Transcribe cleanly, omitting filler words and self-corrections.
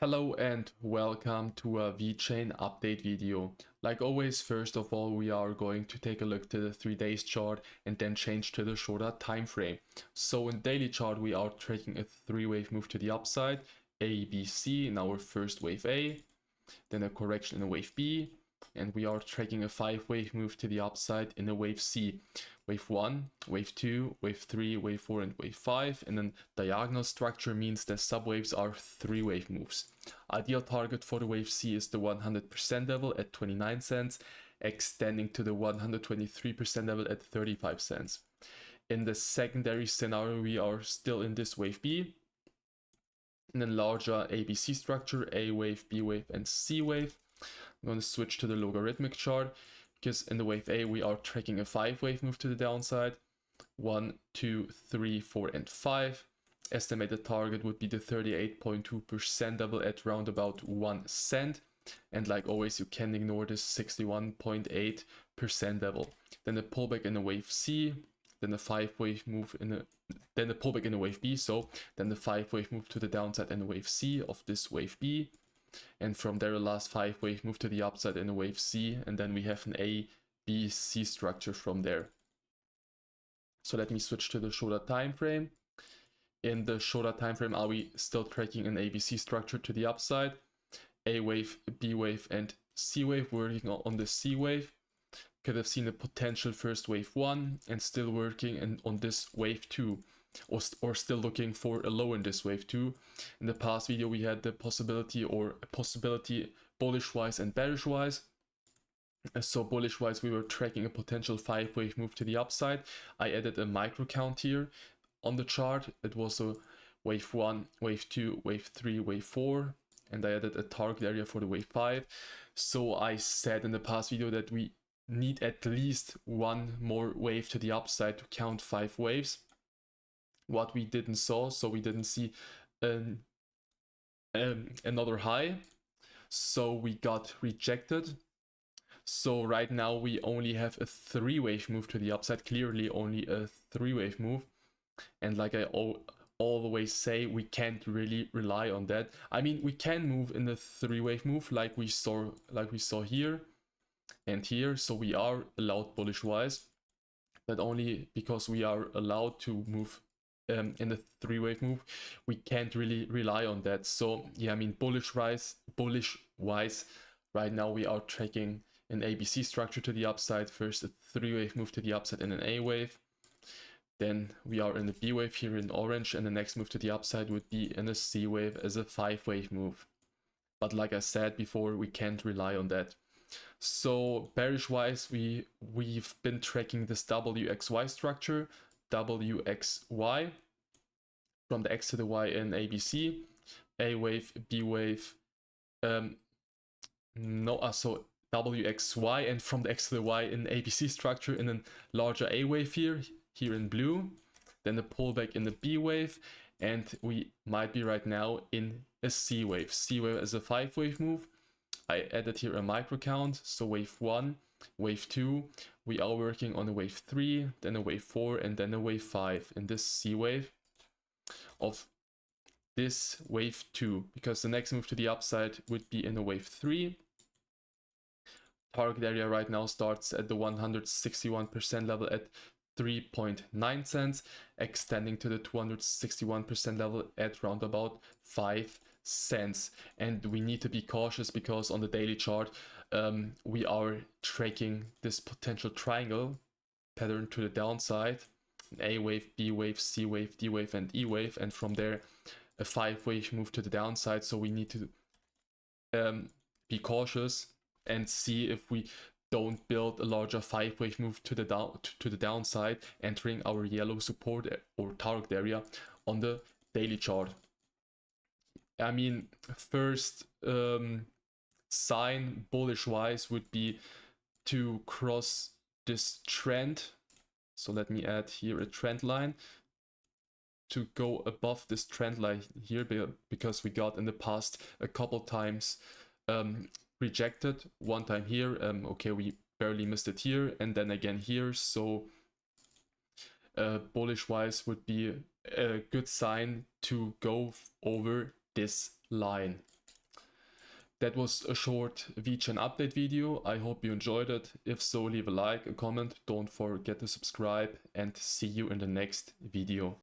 Hello and welcome to a Vechain update video. Like always, first of all, we are going to take a look to the 3 days chart and then change to the shorter time frame. So in daily chart, we are tracking a 3-wave move to the upside, A, B, C in our first wave A, then a correction in a wave B, and we are tracking a 5-wave move to the upside in a wave C. Wave 1, wave 2, wave 3, wave 4, and wave 5. And then diagonal structure means that subwaves are 3-wave moves. Ideal target for the wave C is the 100% level at 29 cents, extending to the 123% level at 35 cents. In the secondary scenario, we are still in this wave B, in a larger ABC structure, A wave, B wave, and C wave. I'm going to switch to the logarithmic chart because in the wave A we are tracking a 5-wave move to the downside. 1, 2, 3, 4, and 5. Estimated target would be the 38.2% level at round about 1 cent. And like always, you can ignore this 61.8% level. Then a pullback in a wave C, then a 5-wave move then a pullback in a wave B, then the 5-wave move to the downside in a wave C of this wave B. And from there, the last 5-wave move to the upside in a wave C, and then we have an A, B, C structure from there. So let me switch to the shorter time frame. In the shorter time frame, are we still tracking an ABC structure to the upside? A wave, B wave, and C wave, working on the C wave. Could have seen a potential first wave 1 and still working on this wave 2. Or still looking for a low in this wave 2. In the past video we had the possibility bullish wise and bearish wise. So bullish wise we were tracking a potential 5-wave move to the upside. I added a micro count here on the chart. It was a wave 1, wave 2, wave 3, wave 4, and I added a target area for the wave 5. So I said in the past video that we need at least one more wave to the upside to count 5 waves. What we didn't saw, so we didn't see another high, so we got rejected. So right now we only have a 3-wave move to the upside, clearly only a 3-wave move, and like I always say, we can't really rely on that. I mean, we can move in the 3-wave move like we saw here and here, so we are allowed bullish wise, but only because we are allowed to move in the 3-wave move, we can't really rely on that. So yeah, I mean, bullish wise, right now we are tracking an ABC structure to the upside, first a 3-wave move to the upside and an A wave. Then we are in the B wave here in orange, and the next move to the upside would be in a C wave as a 5-wave move. But like I said before, we can't rely on that. So bearish wise, we've been tracking this WXY structure, WXY, from the X to the Y in ABC, A wave, B wave, so WXY, and from the X to the Y in ABC structure in a larger A wave here in blue, then a pullback in the B wave, and we might be right now in a C wave as a 5-wave move. I added here a micro count, so wave 1, wave 2, we are working on a wave 3, then a wave 4, and then a wave 5 in this C wave of this wave 2, because the next move to the upside would be in a wave 3. Target area right now starts at the 161% level at 3.9 cents, extending to the 261% level at round about 5 cents. And we need to be cautious because on the daily chart we are tracking this potential triangle pattern to the downside, A wave, B wave, C wave, D wave, and E wave, and from there a 5-wave move to the downside. So we need to be cautious and see if we don't build a larger 5-wave move to the downside, entering our yellow support or target area on the daily chart. I mean, first sign bullish wise would be to cross this trend. So let me add here a trend line to go above this trend line here, because we got in the past a couple times rejected. One time here, okay, we barely missed it here, and then again here. So bullish wise would be a good sign to go over this line. That was a short Vechain update video. I hope you enjoyed it. If so, leave a like, a comment, don't forget to subscribe, and see you in the next video.